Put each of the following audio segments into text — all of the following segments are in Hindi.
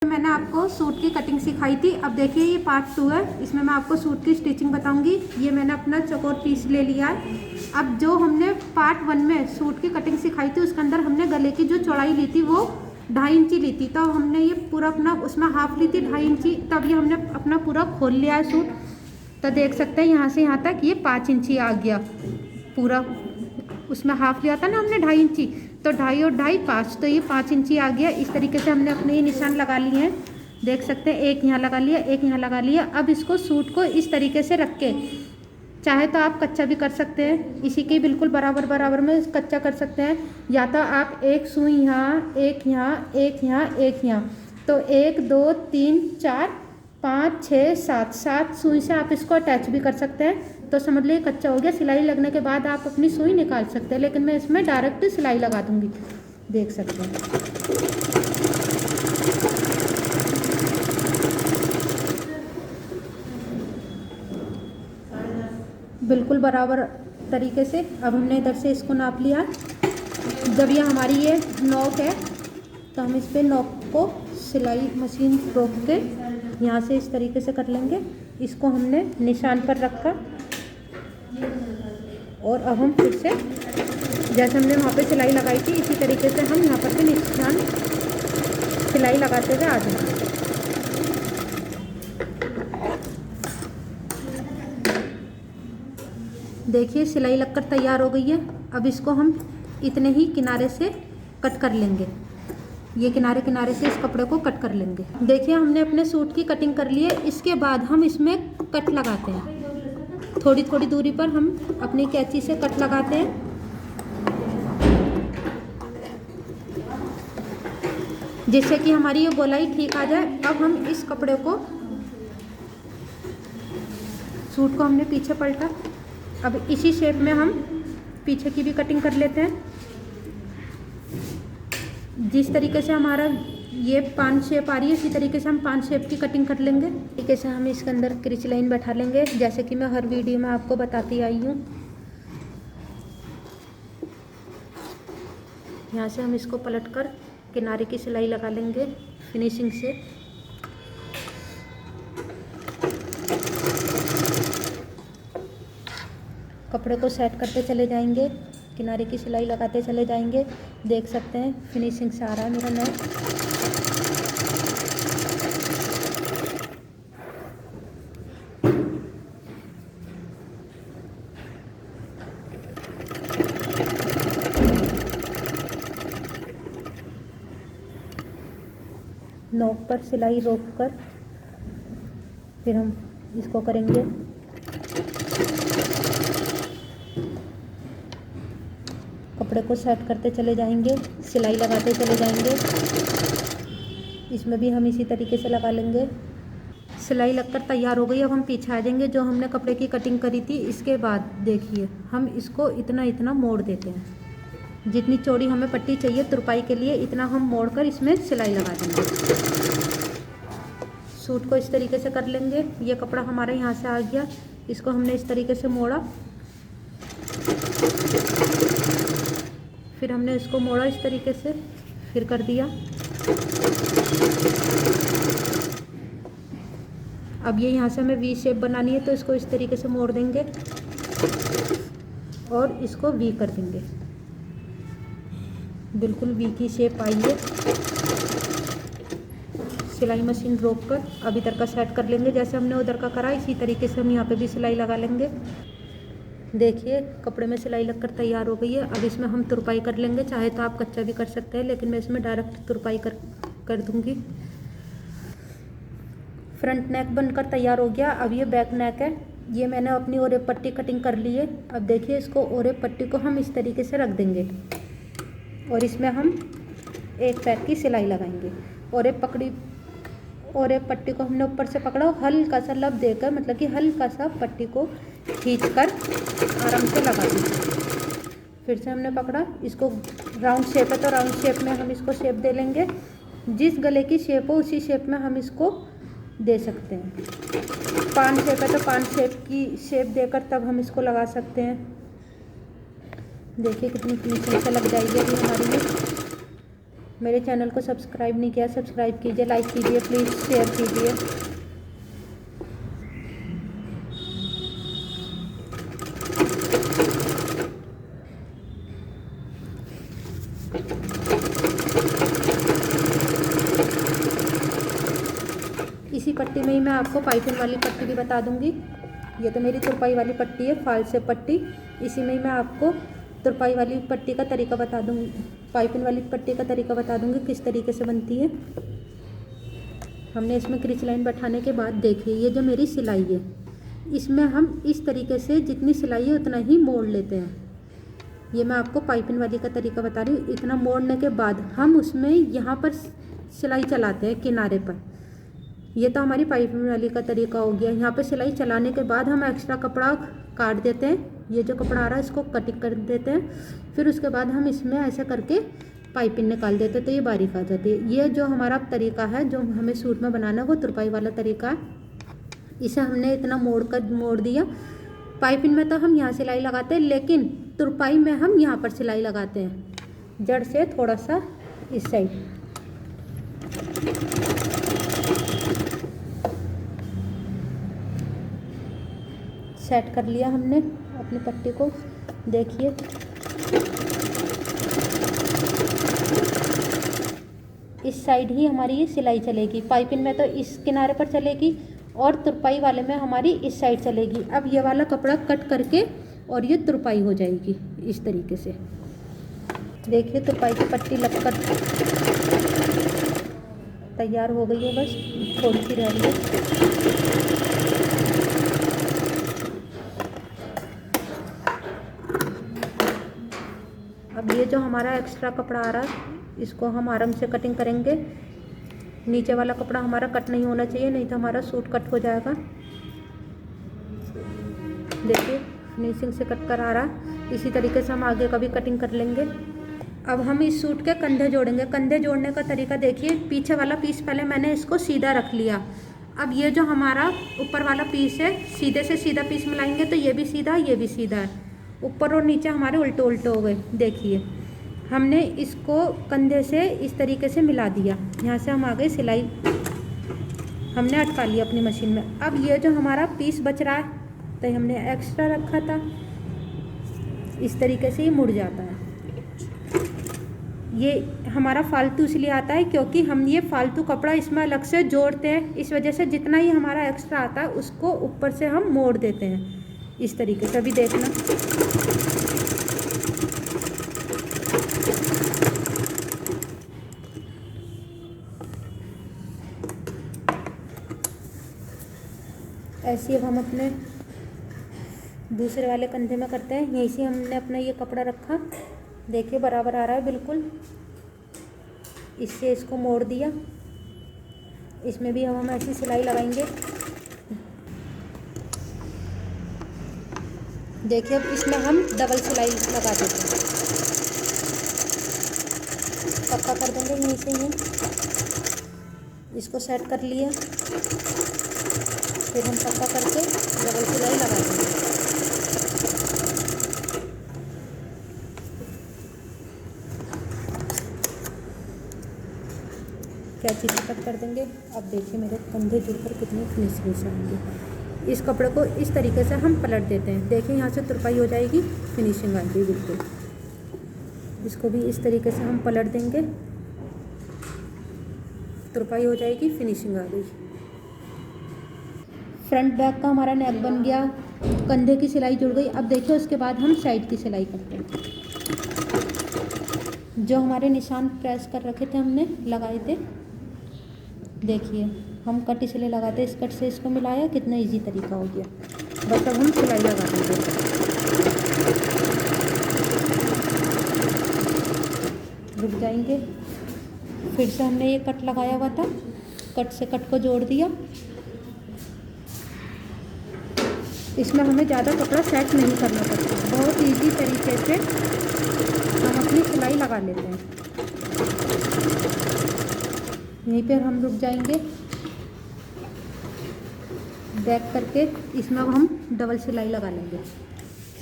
मैंने आपको सूट की कटिंग सिखाई थी। अब देखिए ये पार्ट 2 है। इसमें मैं आपको सूट की स्टिचिंग बताऊंगी। ये मैंने अपना चौकोर पीस ले लिया है। अब जो हमने पार्ट 1 में सूट की कटिंग सिखाई थी उसके अंदर हमने गले की जो चौड़ाई ली थी वो 2.5 इंची ली थी। तो हमने ये पूरा अपना उसमें हाफ ली थी 2.5 इंची। तब ये हमने अपना पूरा खोल लिया है सूट। तो देख सकते हैं यहाँ से यहाँ तक ये 5 इंची आ गया पूरा। उसमें हाफ लिया था ना हमने 2.5 इंची, तो 2.5 और 2.5 5, तो ये 5 इंची आ गया। इस तरीके से हमने अपने ये निशान लगा लिए हैं। देख सकते हैं एक यहाँ लगा लिया, एक यहाँ लगा लिया। अब इसको सूट को इस तरीके से रख के, चाहे तो आप कच्चा भी कर सकते हैं, इसी के बिल्कुल बराबर बराबर में कच्चा कर सकते हैं, या तो आप एक सुई यहाँ, एक यहाँ, एक यहाँ, एक यहाँ, तो 1 2 3 4 5 6 7 7 सुई से आप इसको अटैच भी कर सकते हैं। तो समझ लीजिए कच्चा हो गया। सिलाई लगने के बाद आप अपनी सुई निकाल सकते हैं, लेकिन मैं इसमें डायरेक्ट सिलाई लगा दूंगी। देख सकते हैं बिल्कुल बराबर तरीके से। अब हमने इधर से इसको नाप लिया। जब ये हमारी ये नोक है तो हम इस पर नोक को सिलाई मशीन रोक के यहाँ से इस तरीके से कर लेंगे। इसको हमने निशान पर रखा और अब हम फिर से जैसे हमने वहाँ पे सिलाई लगाई थी इसी तरीके से हम यहाँ पर भी निशान सिलाई लगाते हुए आ जाएंगे। देखिए सिलाई लगकर तैयार हो गई है। अब इसको हम इतने ही किनारे से कट कर लेंगे। ये किनारे किनारे से इस कपड़े को कट कर लेंगे। देखिए हमने अपने सूट की कटिंग कर ली है। इसके बाद हम इसमें कट लगाते हैं। थोड़ी थोड़ी दूरी पर हम अपनी कैंची से कट लगाते हैं, जिससे कि हमारी ये गोलाई ठीक आ जाए। अब हम इस कपड़े को, सूट को हमने पीछे पलटा, अब इसी शेप में हम पीछे की भी कटिंग कर लेते हैं। जिस तरीके से हमारा ये 5 शेप आ रही है, इसी तरीके से हम 5 शेप की कटिंग कर लेंगे। तरीके से हम इसके अंदर क्रिच लाइन बैठा लेंगे, जैसे कि मैं हर वीडियो में आपको बताती आई हूँ। यहाँ से हम इसको पलटकर किनारे की सिलाई लगा लेंगे फिनिशिंग से। कपड़े को सेट करते चले जाएंगे, किनारे की सिलाई लगाते चले जाएंगे। देख सकते हैं फिनिशिंग से आ रहा है मेरा नेक। नोक पर सिलाई रोककर फिर हम इसको करेंगे। कपड़े को सेट करते चले जाएंगे, सिलाई लगाते चले जाएंगे। इसमें भी हम इसी तरीके से लगा लेंगे। सिलाई लगकर तैयार हो गई। अब हम पीछे आ जाएंगे। जो हमने कपड़े की कटिंग करी थी इसके बाद देखिए हम इसको इतना इतना मोड़ देते हैं। जितनी चौड़ी हमें पट्टी चाहिए तुरपाई के लिए, इतना हम मोड़कर इसमें सिलाई लगा देंगे। सूट को इस तरीके से कर लेंगे। ये कपड़ा हमारा यहाँ से आ गया, इसको हमने इस तरीके से मोड़ा, फिर हमने इसको मोड़ा इस तरीके से, फिर कर दिया। अब ये यहाँ से हमें वी शेप बनानी है, तो इसको इस तरीके से मोड़ देंगे और इसको वी कर देंगे। बिल्कुल वी की शेप आई है। सिलाई मशीन रोक कर अब इधर का सेट कर लेंगे। जैसे हमने उधर का करा इसी तरीके से हम यहाँ पे भी सिलाई लगा लेंगे। देखिए कपड़े में सिलाई लगकर तैयार हो गई है। अब इसमें हम तुरपाई कर लेंगे। चाहे तो आप कच्चा भी कर सकते हैं, लेकिन मैं इसमें डायरेक्ट तुरपाई कर दूंगी। फ्रंट नेक बनकर तैयार हो गया। अब ये बैक नेक है। ये मैंने अपनी ओरेप पट्टी कटिंग कर ली है। अब देखिए इसको ओरेप पट्टी को हम इस तरीके से रख देंगे और इसमें हम एक पैर की सिलाई लगाएंगे। ओरेप पट्टी को हमने ऊपर से पकड़ा, हल्का सा लब देकर, मतलब कि हल्का सा पट्टी को खींचकर आराम से लगा देंगे। फिर से हमने पकड़ा, इसको राउंड शेप है तो राउंड शेप में हम इसको शेप दे लेंगे। जिस गले की शेप हो उसी शेप में हम इसको दे सकते हैं। 5 शेप है तो 5 शेप की शेप देकर तब हम इसको लगा सकते हैं। देखिए कितनी फिनिशिंग से लग जाएगी अभी हमारी ये। मेरे चैनल को सब्सक्राइब नहीं किया, सब्सक्राइब कीजिए, लाइक कीजिए, प्लीज़ शेयर कीजिए। इसी पट्टी में ही मैं आपको पाइपिंग वाली पट्टी भी बता दूंगी। ये तो मेरी तुरपाई वाली पट्टी है, फाल से पट्टी। इसी में ही मैं आपको तुरपाई वाली पट्टी का तरीका बता दूंगी, पाइपिंग वाली पट्टी का तरीका बता दूंगी किस तरीके से बनती है। हमने इसमें क्रिच लाइन बैठाने के बाद देखिए ये जो मेरी सिलाई है, इसमें हम इस तरीके से जितनी सिलाई है उतना ही मोड़ लेते हैं। ये मैं आपको पाइपिंग वाली का तरीका बता रही हूँ। इतना मोड़ने के बाद हम उसमें यहाँ पर सिलाई चलाते हैं किनारे पर। ये तो हमारी पाइपिंग वाली का तरीका हो गया। यहाँ पे सिलाई चलाने के बाद हम एक्स्ट्रा कपड़ा काट देते हैं। ये जो कपड़ा आ रहा है इसको कटिंग कर देते हैं। फिर उसके बाद हम इसमें ऐसे करके पाइपिंग निकाल देते हैं, तो ये बारीक आ जाती है। ये जो हमारा तरीका है जो हमें सूट में बनाना है वो तुरपाई वाला तरीका है। इसे हमने इतना मोड़ दिया। पाइपिंग में तो हम यहाँ सिलाई लगाते हैं, लेकिन तुरपाई में हम यहाँ पर सिलाई लगाते हैं, जड़ से थोड़ा सा इस साइड। सेट कर लिया हमने अपनी पट्टी को। देखिए इस साइड ही हमारी ये सिलाई चलेगी। पाइपिंग में तो इस किनारे पर चलेगी और तुरपाई वाले में हमारी इस साइड चलेगी। अब ये वाला कपड़ा कट करके और ये तुरपाई हो जाएगी इस तरीके से। देखिए तुरपाई की पट्टी लगकर तैयार हो गई है, बस थोड़ी सी रह रही है। अब ये जो हमारा एक्स्ट्रा कपड़ा आ रहा है इसको हम आराम से कटिंग करेंगे। नीचे वाला कपड़ा हमारा कट नहीं होना चाहिए, नहीं तो हमारा सूट कट हो जाएगा। देखिए फिनिशिंग से कट कर आ रहा है। इसी तरीके से हम आगे का भी कटिंग कर लेंगे। अब हम इस सूट के कंधे जोड़ेंगे। कंधे जोड़ने का तरीका देखिए, पीछे वाला पीस पहले मैंने इसको सीधा रख लिया। अब ये जो हमारा ऊपर वाला पीस है, सीधे से सीधा पीस मिलाएंगे तो ये भी सीधा, ये भी सीधा है। ऊपर और नीचे हमारे उल्टे उल्टे हो गए। देखिए हमने इसको कंधे से इस तरीके से मिला दिया। यहाँ से हम आगे सिलाई हमने अटका लिया अपनी मशीन में। अब ये जो हमारा पीस बच रहा है तो हमने एक्स्ट्रा रखा था, इस तरीके से ये मुड़ जाता है। ये हमारा फालतू इसलिए आता है क्योंकि हम ये फालतू कपड़ा इसमें अलग से जोड़ते हैं। इस वजह से जितना ही हमारा एक्स्ट्रा आता है उसको ऊपर से हम मोड़ देते हैं इस तरीके से। अभी देखना, ऐसे अब हम अपने दूसरे वाले कंधे में करते हैं। यहीं से हमने अपना ये कपड़ा रखा, देखिए बराबर आ रहा है बिल्कुल। इससे इसको मोड़ दिया। इसमें भी हम ऐसी सिलाई लगाएंगे। देखिए अब इसमें हम डबल सिलाई लगा देते हैं, पक्का कर देंगे यहीं से ही। इसको सेट कर लिया, फिर हम पक्का करके डबल सिलाई लगा देंगे। कैंची से कट कर देंगे। अब देखिए मेरे कंधे जुड़कर कितनी फिनिशिंग से आएंगे। इस कपड़े को इस तरीके से हम पलट देते हैं। देखिए यहाँ से तुरपाई हो जाएगी, फिनिशिंग आएगी बिल्कुल। इसको भी इस तरीके से हम पलट देंगे, तुरपाई हो जाएगी, फिनिशिंग आ गई। फ्रंट बैक का हमारा नेक बन गया, कंधे की सिलाई जुड़ गई। अब देखिए उसके बाद हम साइड की सिलाई करते हैं। जो हमारे निशान प्रेस कर रखे थे हमने लगाए थे, देखिए हम कट इसलिए लगाते, इस कट से इसको मिलाया, कितना इजी तरीका हो गया। बस अब हम सिलाई लगा देंगे। रुक जाएंगे, फिर से हमने ये कट लगाया हुआ था, कट से कट को जोड़ दिया। इसमें हमें ज़्यादा कपड़ा सेट नहीं करना पड़ता, बहुत इजी तरीके से हम अपनी सिलाई लगा लेते हैं। यहीं पर हम रुक जाएंगे, बैक करके इसमें हम डबल सिलाई लगा लेंगे।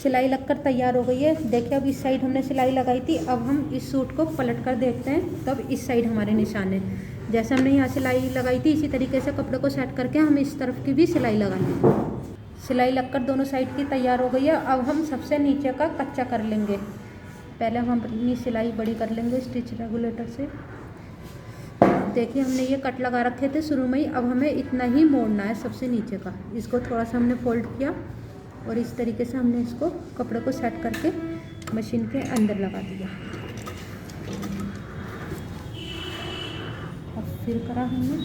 सिलाई लगकर तैयार हो गई है। देखिए अब इस साइड हमने सिलाई लगाई थी, अब हम इस सूट को पलट कर देखते हैं, तब इस साइड हमारे निशान है। जैसे हमने यहाँ सिलाई लगाई थी इसी तरीके से कपड़े को सेट करके हम इस तरफ की भी सिलाई लगाएंगे। सिलाई लगकर दोनों साइड की तैयार हो गई है। अब हम सबसे नीचे का कच्चा कर लेंगे। पहले हम अपनी सिलाई बड़ी कर लेंगे स्टिच रेगुलेटर से। देखिए हमने ये कट लगा रखे थे शुरू में ही, अब हमें इतना ही मोड़ना है सबसे नीचे का। इसको थोड़ा सा हमने फोल्ड किया और इस तरीके से हमने इसको कपड़े को सेट करके मशीन के अंदर लगा दिया। अब फिर करा हमने,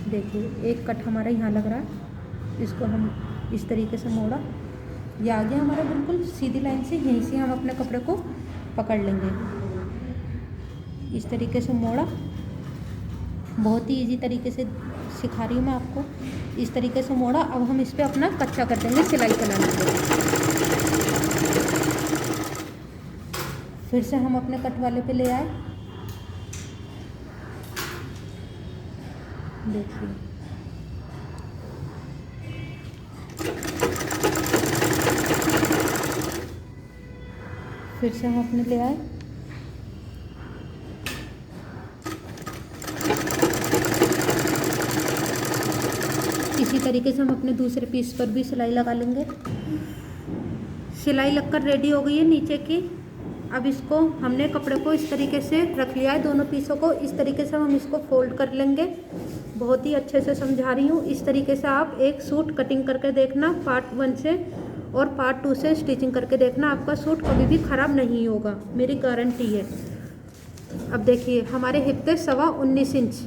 देखिए एक कट हमारा यहाँ लग रहा है, इसको हम इस तरीके से मोड़ा, ये आ गया हमारा बिल्कुल सीधी लाइन से। यहीं से हम अपने कपड़े को पकड़ लेंगे। इस तरीके से मोड़ा, बहुत ही इजी तरीके से सिखा रही हूँ मैं आपको। इस तरीके से मोड़ा, अब हम इस पर अपना कच्चा कर देंगे, सिलाई चला लेंगे। फिर से हम अपने कट वाले पे ले आए। देखिए फिर से हम अपने ले आए। इसी तरीके से हम अपने दूसरे पीस पर भी सिलाई लगा लेंगे। सिलाई लगकर रेडी हो गई है नीचे की। अब इसको हमने कपड़े को इस तरीके से रख लिया है, दोनों पीसों को इस तरीके से हम इसको फोल्ड कर लेंगे। बहुत ही अच्छे से समझा रही हूँ। इस तरीके से आप एक सूट कटिंग करके देखना, पार्ट 1 से और पार्ट 2 से स्टिचिंग करके देखना, आपका सूट कभी भी ख़राब नहीं होगा, मेरी गारंटी है। अब देखिए हमारे हिप पे 19.25 इंच,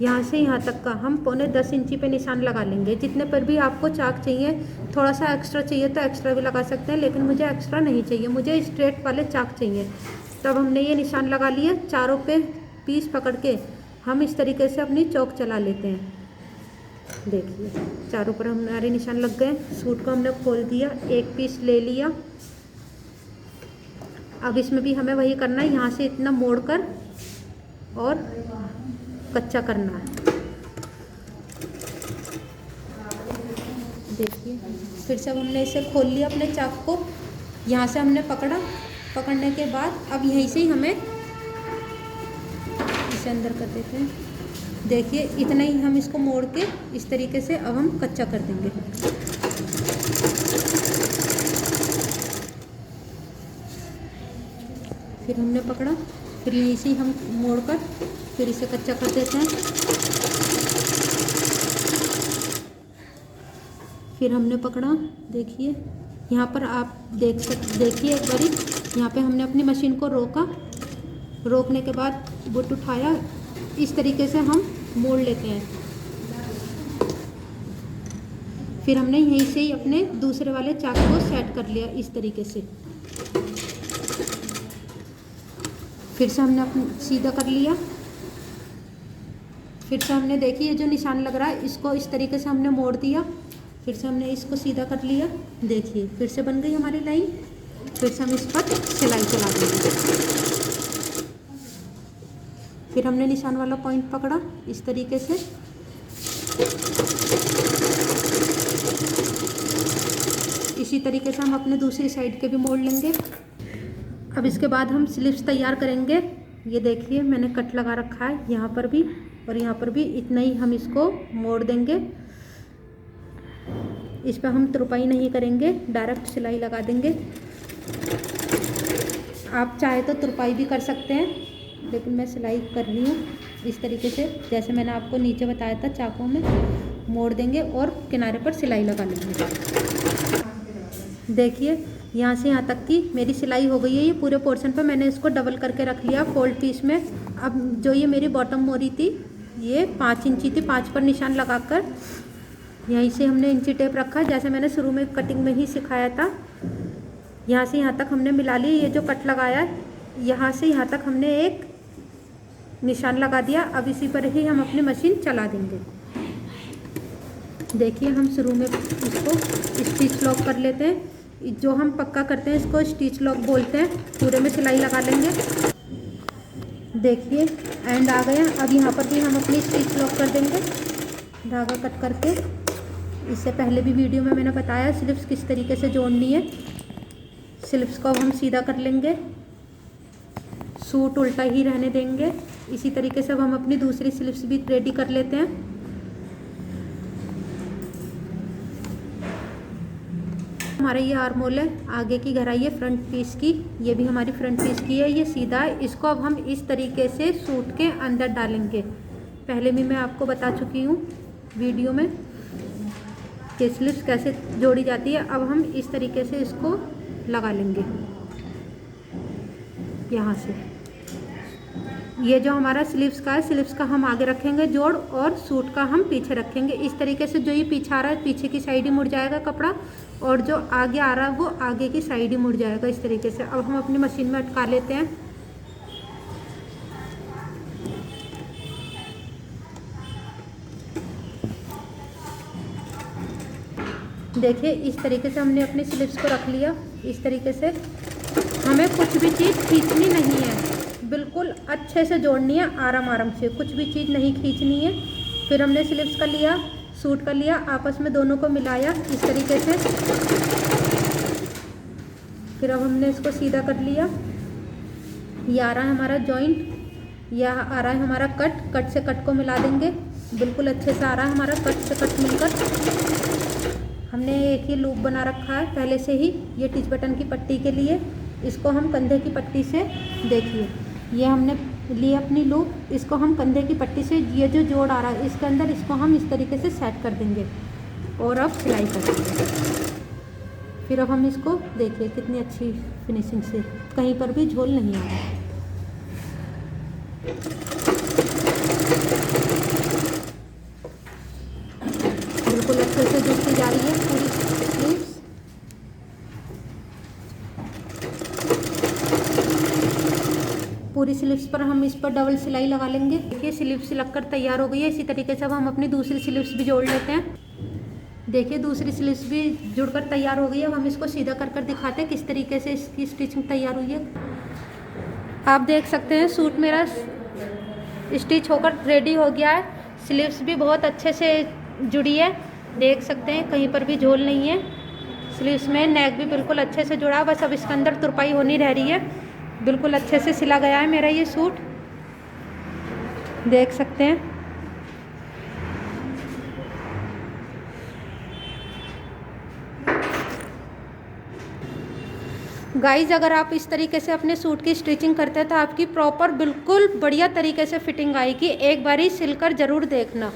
यहाँ से यहाँ तक का हम 9.25 इंची पे निशान लगा लेंगे। जितने पर भी आपको चाक चाहिए, थोड़ा सा एक्स्ट्रा चाहिए तो एक्स्ट्रा भी लगा सकते हैं, लेकिन मुझे एक्स्ट्रा नहीं चाहिए, मुझे स्ट्रेट वाले चाक चाहिए। तब हमने ये निशान लगा लिए। चारों पे पीस पकड़ के हम इस तरीके से अपनी चौक चला लेते हैं। देखिए चारों पर हमारे निशान लग गए। सूट को हमने खोल दिया, एक पीस ले लिया। अब इसमें भी हमें वही करना है, यहाँ से इतना मोड़ कर और कच्चा करना है। देखिए फिर से हमने इसे खोल लिया अपने चाक को, यहाँ से हमने पकड़ा। पकड़ने के बाद अब यहीं से ही हमें इसे अंदर कर देते हैं। देखिए इतना ही हम इसको मोड़ के इस तरीके से अब हम कच्चा कर देंगे। फिर हमने पकड़ा, फिर यहीं से ही हम मोड़ कर फिर इसे कच्चा कर देते हैं। फिर हमने पकड़ा, देखिए यहाँ पर आप देखिए एक बारी, यहाँ पे हमने अपनी मशीन को रोका। रोकने के बाद बुट उठाया, इस तरीके से हम मोड़ लेते हैं। फिर हमने यहीं से ही अपने दूसरे वाले चाक को सेट कर लिया इस तरीके से। फिर से हमने अपना सीधा कर लिया। फिर से हमने देखिए जो निशान लग रहा है इसको इस तरीके से हमने मोड़ दिया। फिर से हमने इसको सीधा कर लिया। देखिए फिर से बन गई हमारी लाइन। फिर से हम इस पर सिलाई चला देंगे। फिर हमने निशान वाला पॉइंट पकड़ा इस तरीके से। इसी तरीके से हम अपने दूसरी साइड के भी मोड़ लेंगे। अब इसके बाद हम स्लीव्स तैयार करेंगे। ये देखिए मैंने कट लगा रखा है यहाँ पर भी और यहाँ पर भी, इतना ही हम इसको मोड़ देंगे। इस पर हम तुरपाई नहीं करेंगे, डायरेक्ट सिलाई लगा देंगे। आप चाहे तो तुरपाई भी कर सकते हैं, लेकिन मैं सिलाई कर रही हूँ इस तरीके से, जैसे मैंने आपको नीचे बताया था। चाकों में मोड़ देंगे और किनारे पर सिलाई लगा लेंगे। देखिए यहाँ से यहाँ तक की मेरी सिलाई हो गई है। ये पूरे पोर्शन पर मैंने इसको डबल करके रख लिया फोल्ड पीस में। अब जो ये मेरी बॉटम मोरी थी ये 5 इंची थी, 5 पर निशान लगाकर यहीं से हमने इंची टेप रखा, जैसे मैंने शुरू में कटिंग में ही सिखाया था। यहाँ से यहाँ तक हमने मिला लिया। ये जो कट लगाया है यहाँ से यहाँ तक हमने एक निशान लगा दिया। अब इसी पर ही हम अपनी मशीन चला देंगे। देखिए हम शुरू में इसको स्टिच लॉक कर लेते हैं। जो हम पक्का करते हैं इसको स्टिच लॉक बोलते हैं। पूरे में सिलाई लगा लेंगे। देखिए एंड आ गया। अब यहाँ पर भी हम अपनी स्टिच लॉक कर देंगे, धागा कट करके इससे पहले भी वीडियो में मैंने बताया स्लिप्स किस तरीके से जोड़नी है। स्लिप्स को अब हम सीधा कर लेंगे, सूट उल्टा ही रहने देंगे। इसी तरीके से अब हम अपनी दूसरी स्लिप्स भी रेडी कर लेते हैं। हमारा ये आर्महोल है, आगे की गहराई है फ्रंट पीस की, ये भी हमारी फ्रंट पीस की है, ये सीधा है। इसको अब हम इस तरीके से सूट के अंदर डालेंगे। पहले भी मैं आपको बता चुकी हूँ वीडियो में कि स्लिप्स कैसे जोड़ी जाती है। अब हम इस तरीके से इसको लगा लेंगे यहाँ से। ये जो हमारा स्लीव्स का है, स्लीव्स का हम आगे रखेंगे जोड़ और सूट का हम पीछे रखेंगे। इस तरीके से जो ये पीछे आ रहा है पीछे की साइड ही मुड़ जाएगा कपड़ा, और जो आगे आ रहा है वो आगे की साइड ही मुड़ जाएगा इस तरीके से। अब हम अपनी मशीन में अटका लेते हैं। देखिए इस तरीके से हमने अपनी स्लीव्स को रख लिया। इस तरीके से हमें कुछ भी चीज़ खींचनी नहीं है, बिल्कुल अच्छे से जोड़नी है, आराम आराम से, कुछ भी चीज़ नहीं खींचनी है। फिर हमने स्लीव्स का लिया, सूट का लिया, आपस में दोनों को मिलाया इस तरीके से। फिर अब हमने इसको सीधा कर लिया। ये आ रहा है हमारा जॉइंट, यह आ रहा है हमारा कट, कट से कट को मिला देंगे। बिल्कुल अच्छे से आ रहा है हमारा कट से कट मिलकर। हमने एक ही लूप बना रखा है पहले से ही, ये टिच बटन की पट्टी के लिए। इसको हम कंधे की पट्टी से, देखिए ये हमने ली अपनी लूप, इसको हम कंधे की पट्टी से ये जो जोड़ आ रहा है इसके अंदर, इसको हम इस तरीके से सेट कर देंगे और अब सिलाई कर देंगे। फिर अब हम इसको देखिए कितनी अच्छी फिनिशिंग से, कहीं पर भी झोल नहीं आ रहा है। बिल्कुल अच्छे से जुड़ती जा रही है पूरी स्लीव्स। पूरी स्लीव्स पर हम इस पर डबल सिलाई लगा लेंगे। देखिए स्लीव्स लगकर तैयार हो गई है। इसी तरीके से अब हम अपनी दूसरी स्लीव्स भी जोड़ लेते हैं। देखिए दूसरी स्लीव्स भी जुड़कर तैयार हो गई है। अब हम इसको सीधा कर दिखाते हैं किस तरीके से इसकी स्टिचिंग तैयार हुई है। आप देख सकते हैं सूट मेरा स्टिच होकर रेडी हो गया है। स्लीव्स भी बहुत अच्छे से जुड़ी है, देख सकते हैं कहीं पर भी झोल नहीं है। स्लीव्स में नेक भी बिल्कुल अच्छे से जुड़ा, बस अब इसके अंदर तुरपाई होनी रह रही है। बिल्कुल अच्छे से सिला गया है मेरा ये सूट, देख सकते हैं। गाइज अगर आप इस तरीके से अपने सूट की स्टिचिंग करते हैं तो आपकी प्रॉपर बिल्कुल बढ़िया तरीके से फिटिंग आएगी। एक बारी सिलकर ज़रूर देखना।